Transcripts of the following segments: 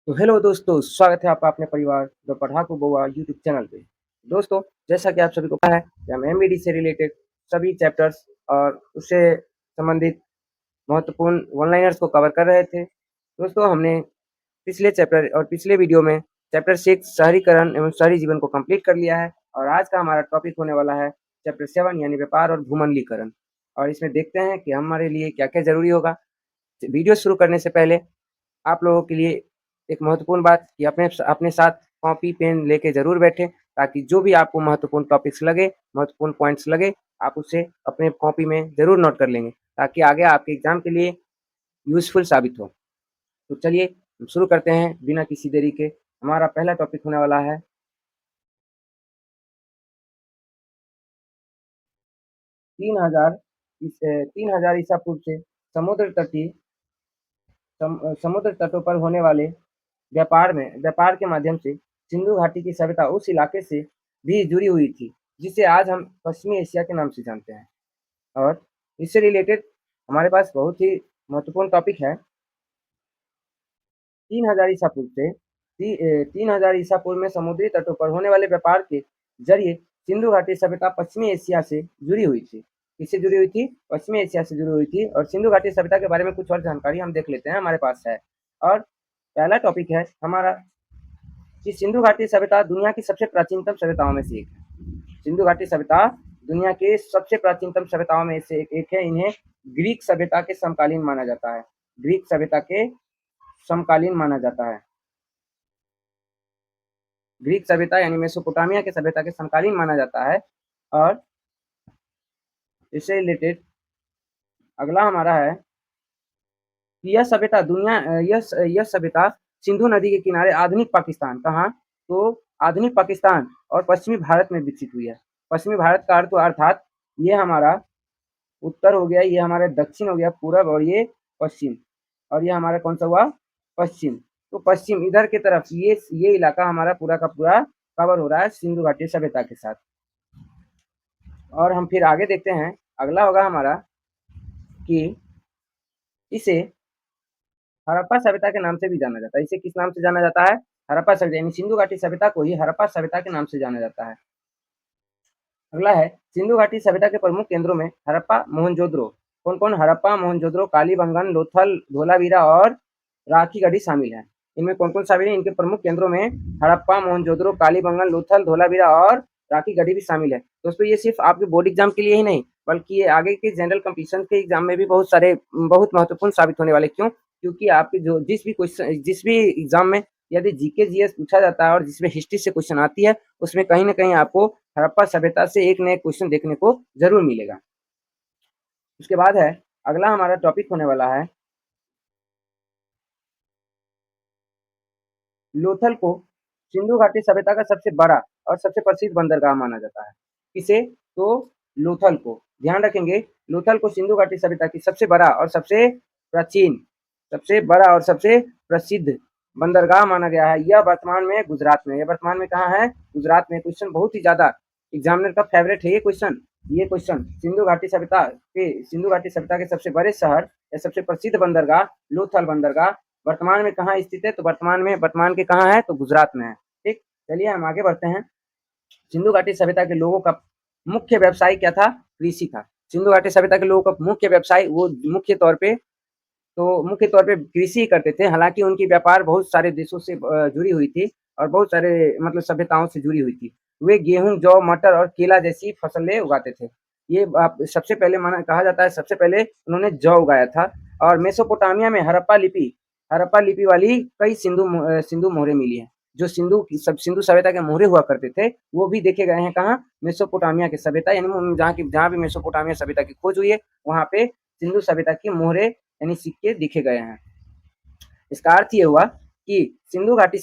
तो हेलो दोस्तों, स्वागत है आपका अपने परिवार द पढ़ाकू बउआ यूट्यूब चैनल पे। दोस्तों, जैसा कि आप सभी को पता है कि हम एमबीडी से रिलेटेड सभी चैप्टर्स और उससे संबंधित महत्वपूर्ण वन लाइनर्स को कवर कर रहे थे। दोस्तों, हमने पिछले चैप्टर और पिछले वीडियो में चैप्टर 6 शहरीकरण एवं शहरी जीवन को कंप्लीट कर लिया है और आज का हमारा टॉपिक होने वाला है चैप्टर 7 यानी व्यापार और भूमंडलीकरण। और इसमें देखते हैं कि हमारे लिए क्या-क्या ज़रूरी होगा। वीडियो शुरू करने से पहले आप लोगों के लिए एक महत्वपूर्ण बात कि अपने अपने साथ कॉपी पेन लेके ज़रूर बैठें, ताकि जो भी आपको महत्वपूर्ण टॉपिक्स लगे, महत्वपूर्ण पॉइंट्स लगे, आप उसे अपने कॉपी में ज़रूर नोट कर लेंगे, ताकि आगे आपके एग्ज़ाम के लिए यूज़फुल साबित हो। तो चलिए हम शुरू करते हैं बिना किसी देरी के। हमारा पहला टॉपिक होने वाला है 3000 3000 ईसा पूर्व से समुद्र तटीय समुद्र तटों पर होने वाले व्यापार के माध्यम से सिंधु घाटी की सभ्यता उस इलाके से भी जुड़ी हुई थी, जिसे आज हम पश्चिमी एशिया के नाम से जानते हैं। और इससे रिलेटेड हमारे पास बहुत ही महत्वपूर्ण टॉपिक है। 3000 ईसा पूर्व से 3000 ईसा पूर्व में समुद्री तटों पर होने वाले व्यापार के जरिए सिंधु घाटी सभ्यता पश्चिमी एशिया से जुड़ी हुई थी। किससे जुड़ी हुई थी? पश्चिमी एशिया से जुड़ी हुई थी। और सिंधु घाटी सभ्यता के बारे में कुछ और जानकारी हम देख लेते हैं, हमारे पास है। और पहला टॉपिक है हमारा कि सिंधु घाटी सभ्यता दुनिया की सबसे प्राचीनतम सभ्यताओं में से एक है। सिंधु घाटी सभ्यता दुनिया के सबसे प्राचीनतम सभ्यताओं में से एक है। इन्हें ग्रीक सभ्यता के समकालीन माना जाता है। ग्रीक सभ्यता के समकालीन माना जाता है। ग्रीक सभ्यता यानी मेसोपोटामिया के सभ्यता के समकालीन माना जाता है। और इससे रिलेटेड अगला हमारा है कि यह सभ्यता यह सभ्यता सिंधु नदी के किनारे आधुनिक पाकिस्तान, कहाँ? तो आधुनिक पाकिस्तान और पश्चिमी भारत में विकसित हुई है। पश्चिमी भारत का अर्थ अर्थात ये हमारा उत्तर हो गया, ये हमारा दक्षिण हो गया, पूरब, और ये पश्चिम, और ये हमारा कौन सा हुआ? पश्चिम। तो पश्चिम इधर की तरफ ये इलाका हमारा पूरा का पूरा कवर हो रहा है सिंधु घाटी सभ्यता के साथ। और हम फिर आगे देखते हैं, अगला होगा हमारा कि इसे हड़प्पा सभ्यता के नाम से भी जाना जाता है। इसे किस नाम से जाना जाता है? हड़प्पा सभ्यता, यानी सिंधु घाटी सभ्यता को ही हड़प्पा सभ्यता के नाम से जाना जाता है। अगला है सिंधु घाटी सभ्यता के प्रमुख केंद्रों में हड़प्पा, मोहनजोदड़ो। कौन-कौन? हड़प्पा, मोहनजोदड़ो, कालीबंगन, लोथल, धोलावीरा और राखीगढ़ी शामिल है। इनमें कौन-कौन शामिल है? इनके प्रमुख केंद्रों में हड़प्पा, मोहनजोदड़ो, कालीबंगन, लोथल, धोलावीरा और राखीगढ़ी भी शामिल है। दोस्तों, ये सिर्फ आपके बोर्ड एग्जाम के लिए ही नहीं, बल्कि ये आगे के जनरल कंपटीशन के एग्जाम में भी बहुत महत्वपूर्ण साबित होने वाले। क्यों? क्योंकि आपके जो जिस भी एग्जाम में यदि जीके जीएस पूछा जाता है और जिसमें हिस्ट्री से क्वेश्चन आती है, उसमें कहीं न कहीं आपको हड़प्पा सभ्यता से एक नए क्वेश्चन देखने को जरूर मिलेगा। उसके बाद है अगला हमारा टॉपिक होने वाला है लोथल को सिंधु घाटी सभ्यता का सबसे बड़ा और सबसे प्रसिद्ध बंदरगाह माना जाता है। किसे? तो लोथल को। ध्यान रखेंगे, लोथल को सिंधु घाटी सभ्यता की सबसे बड़ा और प्राचीन सबसे बड़ा और सबसे प्रसिद्ध बंदरगाह माना गया है। यह वर्तमान में गुजरात में, यह वर्तमान में कहाँ है? गुजरात में। क्वेश्चन बहुत ही ज्यादा एग्जामिनर का फेवरेट है ये क्वेश्चन सिंधु घाटी सभ्यता के सबसे बड़े शहर या सबसे प्रसिद्ध बंदरगाह लोथल बंदरगाह वर्तमान में कहाँ स्थित है? तो वर्तमान के कहाँ है? तो गुजरात में है। ठीक, चलिए हम आगे बढ़ते हैं। सिंधु घाटी सभ्यता के लोगों का मुख्य व्यवसाय क्या था? कृषि था। सिंधु घाटी सभ्यता के लोगों का मुख्य व्यवसाय वो मुख्य तौर पे कृषि करते थे। हालांकि उनकी व्यापार बहुत सारे देशों से जुड़ी हुई थी और बहुत सारे मतलब सभ्यताओं से जुड़ी हुई थी। वे गेहूं, जौ, मटर और केला जैसी फसलें उगाते थे। ये सबसे पहले माना कहा जाता है, सबसे पहले उन्होंने जौ उगाया था। और मेसोपोटामिया में हड़प्पा लिपि वाली कई सिंधु मोहरें मिली हैं। जो सिंधु सभ्यता के मोहरे हुआ करते थे, वो भी देखे गए हैं। कहाँ? मेसोपोटामिया की सभ्यता, यानी जहाँ भी मेसोपोटामिया सभ्यता की खोज हुई है, वहाँ पे सिंधु सभ्यता की मोहरे यानी सिक्के दिखे गए हैं। इसका अर्थ ये हुआ कि सिंधु घाटी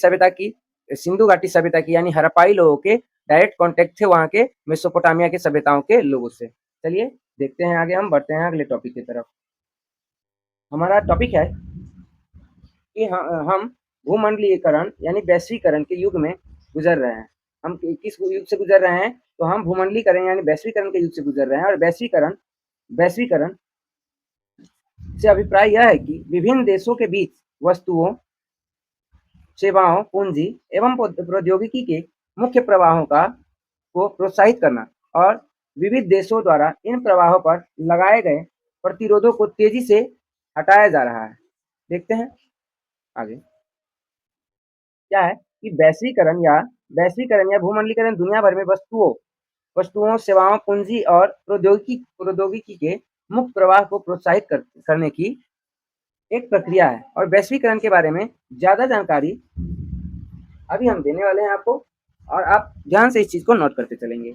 सभ्यता की यानी हड़प्पाई लोगों के डायरेक्ट कांटेक्ट थे वहां के मेसोपोटामिया के सभ्यताओं के लोगों से। चलिए देखते हैं आगे, हम बढ़ते हैं अगले टॉपिक की तरफ। हमारा टॉपिक है कि हम भूमंडलीकरण यानी वैश्वीकरण के युग में गुजर रहे हैं। हम किस युग से गुजर रहे हैं? तो हम भूमंडलीकरण यानी वैश्वीकरण के युग से गुजर रहे हैं। और वैश्वीकरण से अभिप्राय यह है कि विभिन्न देशों के बीच वस्तुओं सेवाओं, पूंजी एवं प्रौद्योगिकी के मुख्य प्रवाहों को प्रोत्साहित करना और विविध देशों द्वारा इन प्रवाहों पर लगाए गए प्रतिरोधों को तेजी से हटाया जा रहा है। देखते हैं आगे क्या है कि वैश्वीकरण या भूमंडलीकरण दुनिया भर में वस्तुओं, सेवाओं, पूंजी और प्रौद्योगिकी के मुक्त प्रवाह को प्रोत्साहित करने की एक प्रक्रिया है। और वैश्वीकरण के बारे में ज़्यादा जानकारी अभी हम देने वाले हैं आपको, और आप ध्यान से इस चीज़ को नोट करते चलेंगे।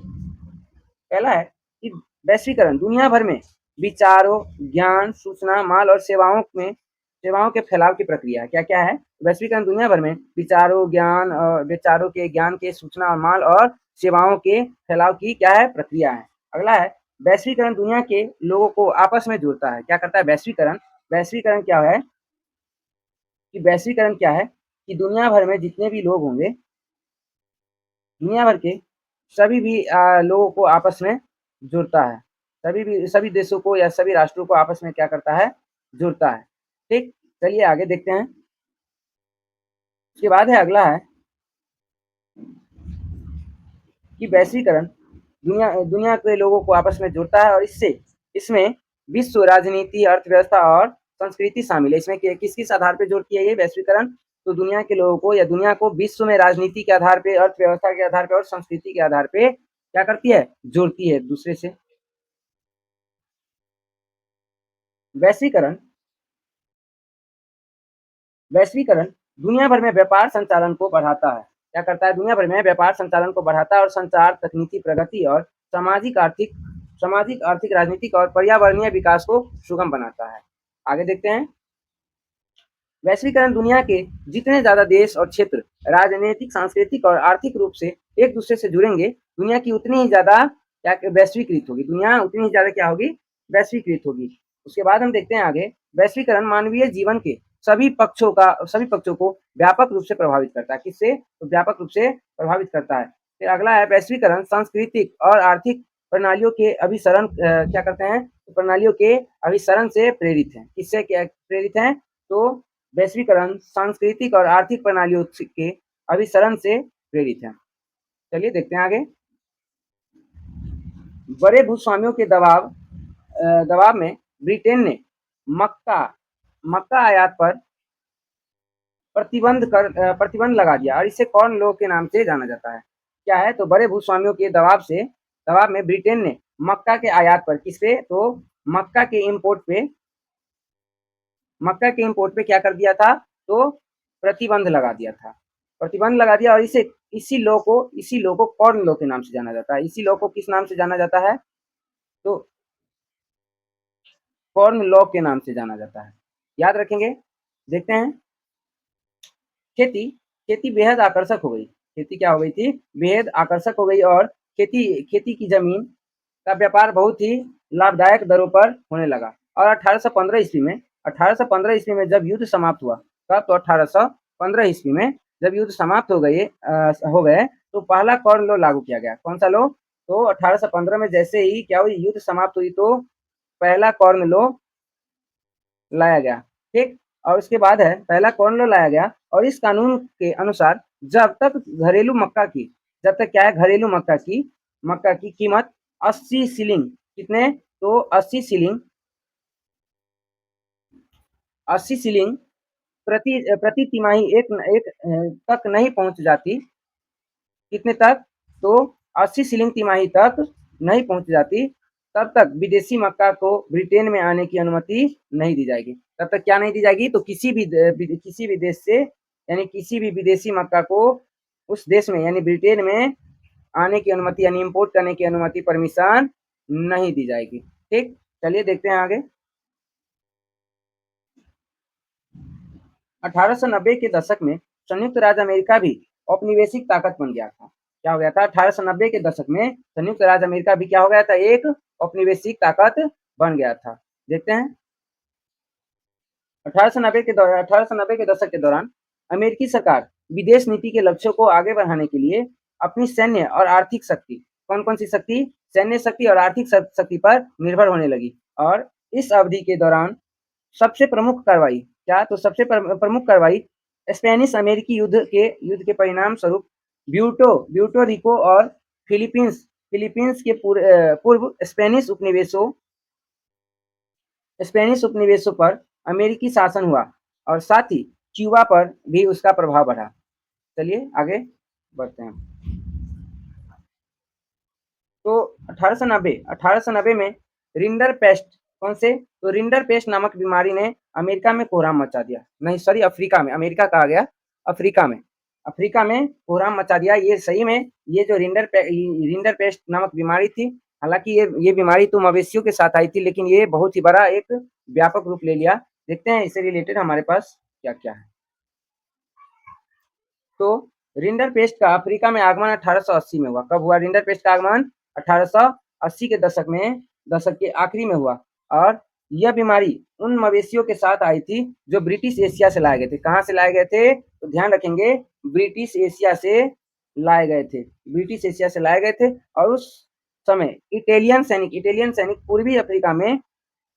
पहला है कि वैश्वीकरण दुनिया भर में विचारों, ज्ञान, सूचना, माल और सेवाओं के फैलाव की प्रक्रिया है। क्या-क्या है? वैश्वीकरण दुनिया भर में विचारों के, ज्ञान के, सूचना, माल और सेवाओं के फैलाव की क्या है? प्रक्रिया है। अगला है वैश्वीकरण दुनिया के लोगों को आपस में जोड़ता है। क्या करता है वैश्वीकरण? वैश्वीकरण क्या है कि वैश्वीकरण क्या है कि दुनिया भर में जितने भी लोग होंगे, दुनिया भर के लोगों को आपस में जुड़ता है। सभी देशों को या सभी राष्ट्रों को आपस में क्या करता है? जुड़ता है। ठीक, चलिए आगे देखते हैं। उसके बाद है अगला है कि वैश्वीकरण दुनिया के लोगों को आपस में जोड़ता है और इसमें विश्व राजनीति, अर्थव्यवस्था और संस्कृति शामिल है। इसमें किस किस आधार पर जोड़ती है ये वैश्वीकरण? तो दुनिया के लोगों को या दुनिया को विश्व में राजनीति के आधार पे, अर्थव्यवस्था के आधार पे और संस्कृति के आधार पे क्या करती है? जोड़ती है एक दूसरे से। वैश्वीकरण वैश्वीकरण दुनिया भर में व्यापार संचालन को बढ़ाता है। क्या करता है? दुनिया भर में व्यापार संचालन को बढ़ाता है और संचार, तकनीकी प्रगति और सामाजिक, आर्थिक, राजनीतिक और पर्यावरणीय विकास को सुगम बनाता है। आगे देखते हैं। वैश्वीकरण दुनिया के जितने ज़्यादा देश और क्षेत्र राजनीतिक, सांस्कृतिक और आर्थिक रूप से एक दूसरे से जुड़ेंगे, दुनिया की उतनी ही ज़्यादा क्या वैश्वीकृत होगी। दुनिया उतनी ही ज़्यादा क्या होगी? वैश्वीकृत होगी। उसके बाद हम देखते हैं आगे, वैश्वीकरण मानवीय जीवन के सभी पक्षों को व्यापक रूप से प्रभावित करता है। किससे? तो व्यापक रूप से प्रभावित करता है। फिर अगला है वैश्वीकरण सांस्कृतिक और आर्थिक प्रणालियों के अभिसरण क्या करते हैं? प्रणालियों के अभिसरण से प्रेरित है। किससे क्या प्रेरित है? तो वैश्वीकरण सांस्कृतिक और आर्थिक प्रणालियों के अभिसरण से प्रेरित है। चलिए देखते हैं आगे। बड़े भूस्वामियों के दबाव में ब्रिटेन ने मक्का आयात पर प्रतिबंध लगा दिया और इसे कॉर्न लॉ के नाम से जाना जाता है। क्या है? तो बड़े भूस्वामियों के दबाव में ब्रिटेन ने मक्का के आयात पर तो मक्का के इंपोर्ट पे क्या कर दिया था? तो प्रतिबंध लगा दिया था। प्रतिबंध लगा दिया और इसी लॉ को कॉर्न लॉ के नाम से जाना जाता है। इसी लॉ को किस नाम से जाना जाता है? तो कॉर्न लॉ के नाम से जाना जाता है। याद रखेंगे। देखते हैं। खेती बेहद आकर्षक हो गई। खेती क्या हो गई थी? बेहद आकर्षक हो गई और खेती की जमीन का व्यापार बहुत ही लाभदायक दरों पर होने लगा। और 1815 ईस्वी में जब युद्ध समाप्त हुआ, कब? तो 1815 ईस्वी में जब युद्ध समाप्त हो गए तो पहला कॉर्न लॉ लागू किया गया। कौन सा लॉ? तो 1815 में जैसे ही क्या हुई? युद्ध समाप्त हुई तो पहला कॉर्न लॉ लाया गया। ठीक, और उसके बाद है पहला कॉर्न लॉ लाया गया और इस कानून के अनुसार जब तक क्या है? घरेलू मक्का की कीमत 80 शिलिंग, कितने? तो 80 शिलिंग प्रति तिमाही एक तक नहीं पहुंच जाती। कितने तक? तो 80 शिलिंग तिमाही तक नहीं पहुंच जाती, तब तक विदेशी मक्का को ब्रिटेन में आने की अनुमति नहीं दी जाएगी। तब तक क्या नहीं दी जाएगी? तो किसी भी देश से, यानी किसी भी विदेशी मक्का को उस देश में यानी ब्रिटेन में आने की अनुमति यानी इंपोर्ट करने की अनुमति, परमिशन नहीं दी जाएगी। ठीक, चलिए देखते हैं आगे। 1890 के दशक में संयुक्त राज्य अमेरिका भी औपनिवेशिक ताकत बन गया था। क्या हो गया था? 1890 के दशक में संयुक्त राज्य अमेरिका भी क्या हो गया था? एक औपनिवेशिक ताकत बन गया था। देखते हैं। 1890 के दशक के दौरान अमेरिकी सरकार विदेश नीति के लक्ष्यों को आगे बढ़ाने के लिए अपनी सैन्य और आर्थिक शक्ति, कौन-कौन सी शक्ति? सैन्य शक्ति और आर्थिक शक्ति पर निर्भर होने लगी। और इस अवधि के दौरान सबसे प्रमुख कार्रवाई क्या? तो सबसे प्रमुख कार्रवाई स्पेनिश अमेरिकी युद्ध के परिणाम स्वरूप ब्यूटो रिको और फिलीपींस के पूर्व स्पेनिश उपनिवेशों पर अमेरिकी शासन हुआ और साथ ही क्यूबा पर भी उसका प्रभाव बढ़ा। चलिए आगे बढ़ते हैं। तो 1890 में रिंडर पेस्ट कौन से, तो रिंडर पेस्ट नामक बीमारी ने अमेरिका में कोहराम मचा दिया, नहीं सॉरी अफ्रीका में, अमेरिका कहा गया, अफ्रीका में कोहराम मचा दिया। ये सही में ये जो रिंडर पेस्ट नामक बीमारी थी, हालांकि ये बीमारी तो मवेशियों के साथ आई थी, लेकिन ये बहुत ही बड़ा एक व्यापक रूप ले लिया। देखते हैं इससे रिलेटेड हमारे पास क्या क्या है। तो रिंडर पेस्ट का अफ्रीका में आगमन 1880 में हुआ। कब हुआ रिंडर पेस्ट का आगमन? 1880 के दशक के आखिरी में हुआ। और यह बीमारी उन मवेशियों के साथ आई थी जो ब्रिटिश एशिया से लाए गए थे। कहाँ से लाए गए थे? तो ध्यान रखेंगे, ब्रिटिश एशिया से लाए गए थे। और उस समय इटालियन सैनिक पूर्वी अफ्रीका में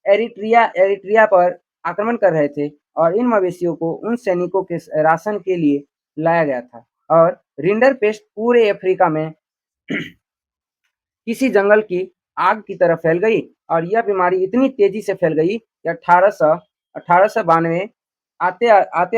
एरिट्रिया पर आक्रमण कर रहे थे और इन मवेशियों को उन सैनिकों के राशन के लिए लाया गया था। और रिंडर पेस्ट पूरे अफ्रीका में किसी जंगल की आग की तरह फैल गई और यह बीमारी इतनी तेजी से फैल गई कि 1892 आते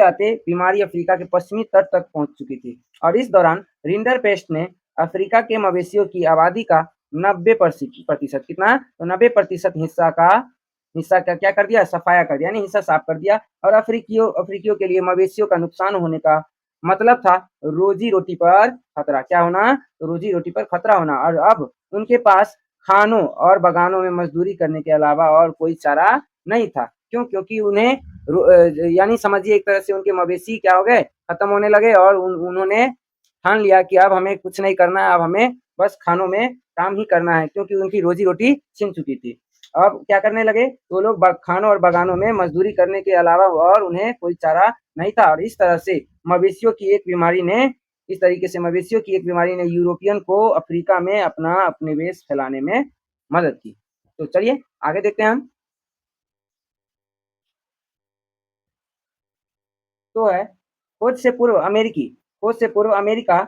आते बीमारी अफ्रीका के पश्चिमी तट तक पहुंच चुकी थी। और इस दौरान रिंडर पेस्ट ने अफ्रीका के मवेशियों की आबादी का 90% कितना, तो 90% हिस्सा का क्या कर दिया? सफाया कर दिया, यानी हिस्सा साफ कर दिया। और अफ्रीकियों के लिए मवेशियों का नुकसान होने का मतलब था रोजी रोटी पर खतरा। क्या होना? तो रोजी रोटी पर खतरा होना। और अब उनके पास खानों और बगानों में मजदूरी करने के अलावा और कोई चारा नहीं था। क्यों? क्योंकि उन्हें यानी समझिए एक तरह से उनके मवेशी क्या हो गए? खत्म होने लगे और उन्होंने ठान लिया कि अब हमें कुछ नहीं करना है, अब हमें बस खानों में काम ही करना है, क्योंकि उनकी रोजी रोटी छिन चुकी थी। अब क्या करने लगे? तो लोग खानों और बगानों में मजदूरी करने के अलावा और उन्हें कोई चारा नहीं था। और इस तरह से मवेशियों की एक बीमारी ने यूरोपियन को अफ्रीका में अपना उपनिवेश फैलाने में मदद की। तो चलिए आगे देखते हैं हम। तो है खोज से पूर्व अमेरिका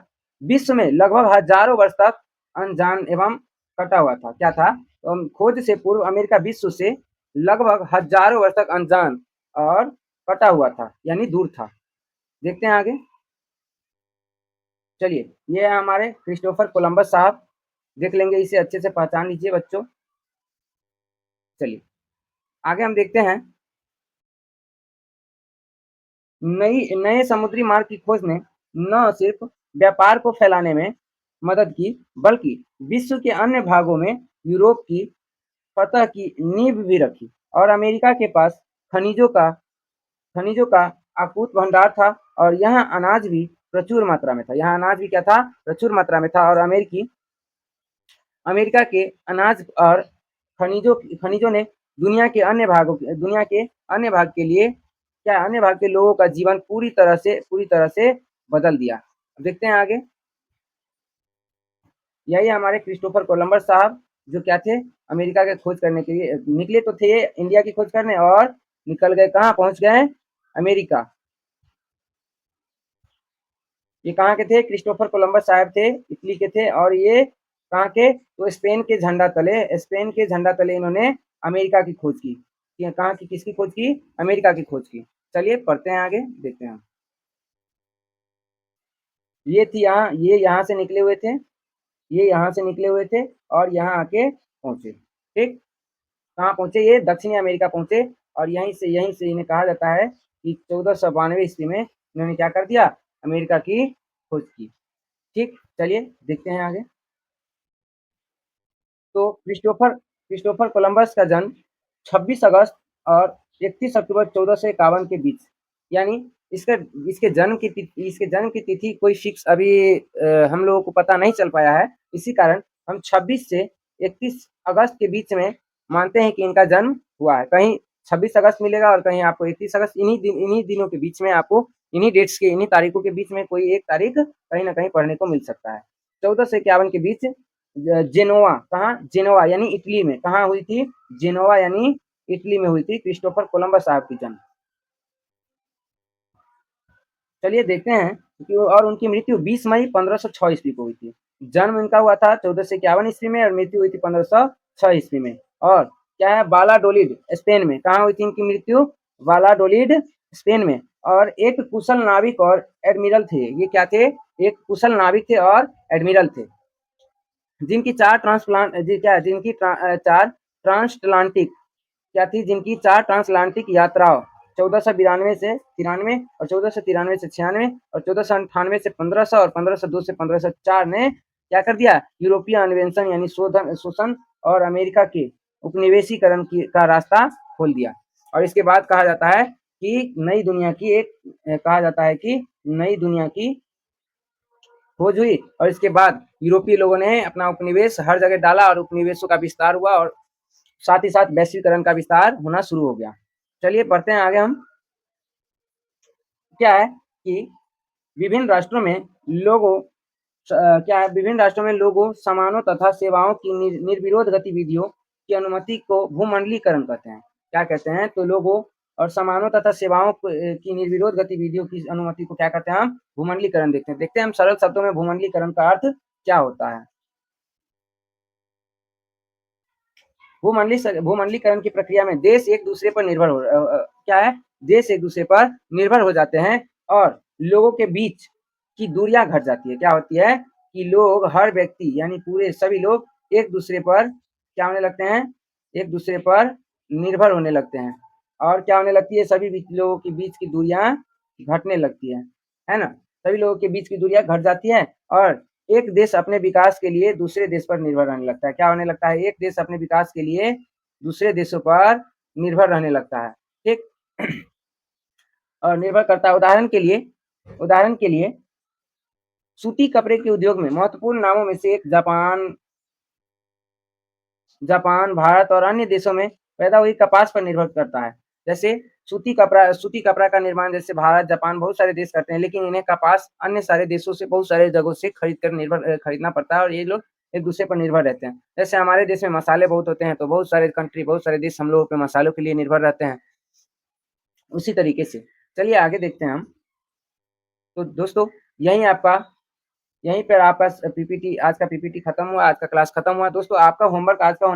विश्व में लगभग हजारों वर्ष तक अनजान एवं कटा हुआ था। क्या था? तो खोज से पूर्व अमेरिका विश्व से लगभग हजारों वर्ष तक अनजान और कटा हुआ था, यानी दूर था। देखते हैं आगे। चलिए, ये है हमारे क्रिस्टोफर कोलंबस साहब। देख लेंगे, इसे अच्छे से पहचान लीजिए बच्चों। चलिए आगे हम देखते हैं। नए समुद्री मार्ग की खोज ने न सिर्फ व्यापार को फैलाने में मदद की, बल्कि विश्व के अन्य भागों में यूरोप की फतह की नींव भी रखी। और अमेरिका के पास खनिजों का अकूत भंडार था और यहाँ अनाज भी प्रचुर मात्रा में था। यहाँ अनाज भी क्या था? प्रचुर मात्रा में था। और अमेरिका के अनाज और खनिजों ने दुनिया के अन्य भाग के लिए क्या, अन्य भाग के लोगों का जीवन पूरी तरह से बदल दिया। देखते हैं आगे। यही हमारे क्रिस्टोफर कोलंबस साहब, जो क्या थे? अमेरिका के खोज करने के लिए निकले तो थे इंडिया की खोज करने, और निकल गए कहाँ? पहुंच गए अमेरिका। ये कहाँ के थे? क्रिस्टोफर कोलंबस साहब थे, इटली के थे। और ये कहाँ के? तो स्पेन के झंडा तले इन्होंने अमेरिका की खोज की। कहाँ की, किसकी खोज की? अमेरिका की खोज की। चलिए पढ़ते हैं आगे, देखते हैं। ये यहाँ से निकले हुए थे, और यहाँ आके पहुंचे। ठीक, कहाँ पहुंचे? ये दक्षिणी अमेरिका पहुंचे। और यहीं से इन्हें कहा जाता है कि 1492 ईस्वी में इन्होंने क्या कर दिया? अमेरिका की खोज की। ठीक, चलिए देखते हैं आगे। तो क्रिस्टोफर कोलंबस का जन्म 26 अगस्त और 31 अक्टूबर 1451 के बीच, यानी इसका इसके जन्म की तिथि कोई फिक्स अभी हम लोगों को पता नहीं चल पाया है। इसी कारण हम 26 से 31 अगस्त के बीच में मानते हैं कि इनका जन्म हुआ है। कहीं 26 अगस्त मिलेगा और कहीं आपको 31 अगस्त, इन्हीं दिनों के बीच में आपको इन्हीं तारीखों के बीच में कोई एक तारीख कहीं ना कहीं पढ़ने को मिल सकता है। 1451 के बीच जेनोवा, कहाँ? जेनोवा यानी इटली में। कहाँ हुई थी? जेनोवा यानी इटली में हुई थी क्रिस्टोफर कोलंबस साहब की जन्म। चलिए देखते हैं कि और उनकी मृत्यु 20 मई 1506 ईस्वी को हुई थी। जन्म इनका हुआ था 1451 ईस्वी में और मृत्यु हुई थी 1506 ईस्वी में। और क्या है, बालाडोलिड स्पेन में। कहाँ हुई थी इनकी मृत्यु? बालाडोलिड स्पेन में। और एक कुशल नाविक और एडमिरल थे। ये क्या थे? एक कुशल नाविक थे और एडमिरल थे, जिनकी चार ट्रांसटलांटिक क्या थी, जिनकी 4 ट्रांसलांटिक यात्राओं 1492 से 93 और 1493 से 96 और 1498 से 1500 और 1502 से 1504 ने क्या कर दिया? यूरोपीय अन्वेषण यानी शोषण और अमेरिका के उपनिवेशीकरण का रास्ता खोल दिया। और इसके बाद कहा जाता है कि नई दुनिया की खोज हुई और इसके बाद यूरोपीय लोगों ने अपना उपनिवेश हर जगह डाला और उपनिवेशों का विस्तार हुआ और साथ ही साथ वैश्वीकरण का विस्तार होना शुरू हो गया। चलिए पढ़ते हैं आगे हम। क्या है कि विभिन्न राष्ट्रों में लोगों सामानों तथा सेवाओं की निर्विरोध गतिविधियों की अनुमति को भूमंडलीकरण कहते हैं। क्या कहते हैं? तो लोगों और सामानों तथा सेवाओं की निर्विरोध गतिविधियों की अनुमति को क्या कहते हैं? हम भूमंडलीकरण। देखते हैं हम सरल शब्दों में भूमंडलीकरण का अर्थ क्या होता है। भूमंडलीकरण की प्रक्रिया में देश एक दूसरे पर निर्भर क्या है? देश एक दूसरे पर निर्भर हो जाते हैं और लोगों के बीच की दूरियां घट जाती है। क्या होती है कि लोग, हर व्यक्ति यानी पूरे सभी लोग एक दूसरे पर क्या होने लगते हैं? एक दूसरे पर निर्भर होने लगते हैं। और क्या होने लगती है? सभी लोगों के बीच की दूरियां घटने लगती है ना? सभी लोगों के बीच की दूरियां घट जाती है और एक देश अपने विकास के लिए दूसरे देश पर निर्भर रहने लगता है। क्या होने लगता है? एक देश अपने विकास के लिए दूसरे देशों पर निर्भर रहने लगता है। ठीक। और निर्भर करता है। उदाहरण के लिए सूती कपड़े के उद्योग में महत्वपूर्ण नामों में से एक जापान, भारत और अन्य देशों में पैदा हुई कपास पर निर्भर करता है। जैसे सूती कपड़ा का निर्माण जैसे भारत, जापान बहुत सारे देश करते हैं, लेकिन इन्हें कपास अन्य सारे देशों से, बहुत सारे जगहों से खरीदना पड़ता है और ये लोग एक दूसरे पर निर्भर रहते हैं। जैसे हमारे देश में मसाले बहुत होते हैं, तो बहुत सारे देश हम लोगों पे मसालों के लिए निर्भर रहते हैं। उसी तरीके से चलिए आगे देखते हैं हम। तो दोस्तों, यही आपका यहीं पर आपका पीपीटी, आज का पीपीटी खत्म हुआ, आज का क्लास खत्म हुआ। दोस्तों, आपका होमवर्क आज का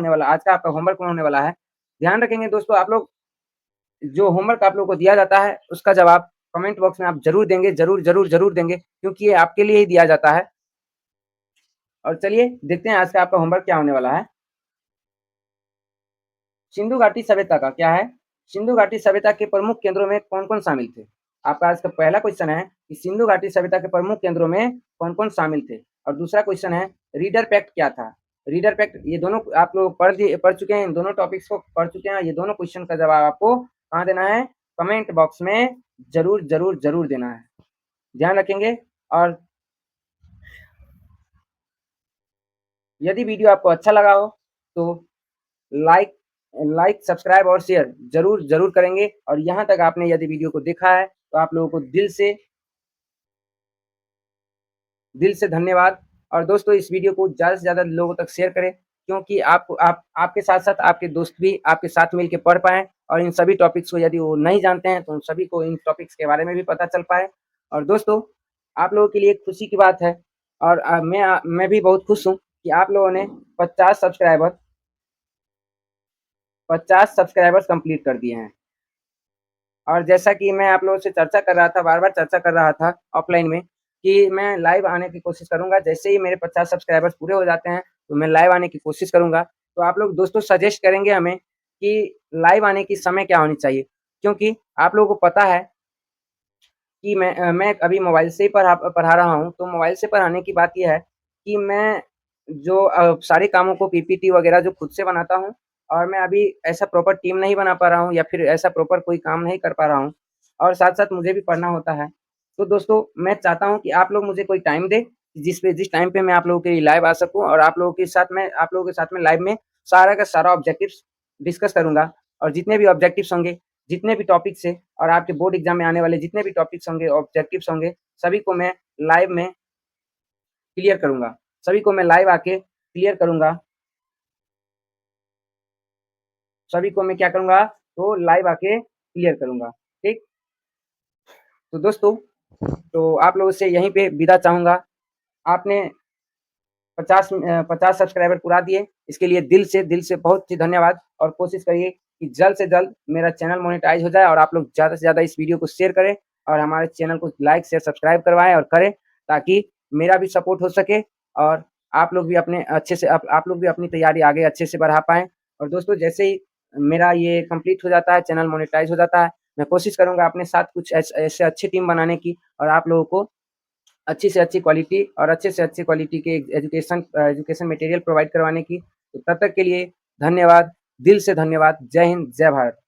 आपका होमवर्क होने वाला है। ध्यान रखेंगे दोस्तों, आप लोग जो होमवर्क आप लोग को दिया जाता है उसका जवाब कमेंट बॉक्स में आप जरूर देंगे, जरूर देंगे, क्योंकि ये आपके लिए ही दिया जाता है। और चलिए देखते हैं आज का आपका होमवर्क क्या होने वाला है। सिंधु घाटी सभ्यता का क्या है? सिंधु घाटी सभ्यता के प्रमुख केंद्रों में कौन कौन शामिल थे? आपका आज का पहला क्वेश्चन है कि सिंधु घाटी सभ्यता के प्रमुख केंद्रों में कौन कौन शामिल थे। और दूसरा क्वेश्चन है रीडर पैक्ट क्या था? रीडर पैक्ट, ये दोनों आप लोग पढ़ चुके हैं, इन दोनों टॉपिक्स को पढ़ चुके हैं। ये दोनों क्वेश्चन का जवाब आपको कहाँ देना है? कमेंट बॉक्स में जरूर देना है। ध्यान रखेंगे। और यदि वीडियो आपको अच्छा लगा हो तो लाइक सब्सक्राइब और शेयर जरूर करेंगे। और यहाँ तक आपने यदि वीडियो को देखा है तो आप लोगों को दिल से धन्यवाद। और दोस्तों, इस वीडियो को ज़्यादा से ज़्यादा लोगों तक शेयर करें, क्योंकि आपके साथ साथ आपके दोस्त भी आपके साथ मिल के पढ़ पाएँ और इन सभी टॉपिक्स को यदि वो नहीं जानते हैं तो उन सभी को इन टॉपिक्स के बारे में भी पता चल पाए। और दोस्तों, आप लोगों के लिए खुशी की बात है और मैं भी बहुत खुश हूँ कि आप लोगों ने 50 सब्सक्राइबर 50 सब्सक्राइबर्स कंप्लीट कर दिए हैं। और जैसा कि मैं आप लोगों से चर्चा कर रहा था, बार-बार चर्चा कर रहा था ऑफ़लाइन में, कि मैं लाइव आने की कोशिश करूँगा। जैसे ही मेरे 50 सब्सक्राइबर्स पूरे हो जाते हैं, तो मैं लाइव आने की कोशिश करूँगा। तो आप लोग दोस्तों सजेस्ट करेंगे हमें कि लाइव आने की समय क्या होनी चाहिए? क्योंकि आप लोगों को पता है कि मैं अभी मोबाइल से ही पढ़ा रहा हूँ। तो मोबाइल से पढ़ाने की बात ये है कि मैं जो सारे कामों को पीपीटी वगैरह जो खुद से बनाता हूँ और मैं अभी ऐसा प्रॉपर टीम नहीं बना पा रहा हूँ या फिर ऐसा प्रॉपर कोई काम नहीं कर पा रहा हूँ और साथ-साथ मुझे भी पढ़ना होता है। तो दोस्तों, मैं चाहता हूँ कि आप लोग मुझे कोई टाइम दें, जिस टाइम पे मैं आप लोगों के लिए लाइव आ सकूँ और आप लोगों के साथ में लाइव में सारा का सारा ऑब्जेक्टिव्स डिस्कस करूँगा। और जितने भी ऑब्जेक्टिव्स होंगे, जितने भी टॉपिक्स हैं और आपके बोर्ड एग्ज़ाम में आने वाले जितने भी टॉपिक्स होंगे, ऑब्जेक्टिव्स होंगे, सभी को मैं लाइव में क्लियर करूँगा। सभी को मैं लाइव आके क्लियर करूँगा। सभी को मैं क्या करूँगा? तो लाइव आके क्लियर करूँगा। ठीक? तो दोस्तों, तो आप लोगों से यहीं पे विदा चाहूँगा। आपने 50 सब्सक्राइबर पूरा दिए, इसके लिए दिल से बहुत ही धन्यवाद और कोशिश करिए कि जल्द से जल्द मेरा चैनल मोनेटाइज़ हो जाए और आप लोग ज़्यादा से ज़्यादा इस वीडियो को शेयर करें और हमारे चैनल को लाइक, शेयर, सब्सक्राइब करवाएँ और करें, ताकि मेरा भी सपोर्ट हो सके और आप लोग भी अपने अच्छे से आप लोग भी अपनी तैयारी आगे अच्छे से बढ़ा पाएँ। और दोस्तों, जैसे ही मेरा ये कंप्लीट हो जाता है, चैनल मोनेटाइज़ हो जाता है, मैं कोशिश करूँगा अपने साथ कुछ ऐसे अच्छी टीम बनाने की और आप लोगों को अच्छी से अच्छी क्वालिटी और अच्छे से अच्छी क्वालिटी के एजुकेशन मटेरियल प्रोवाइड करवाने की। तो तब तक के लिए धन्यवाद, दिल से धन्यवाद। जय हिंद, जय भारत।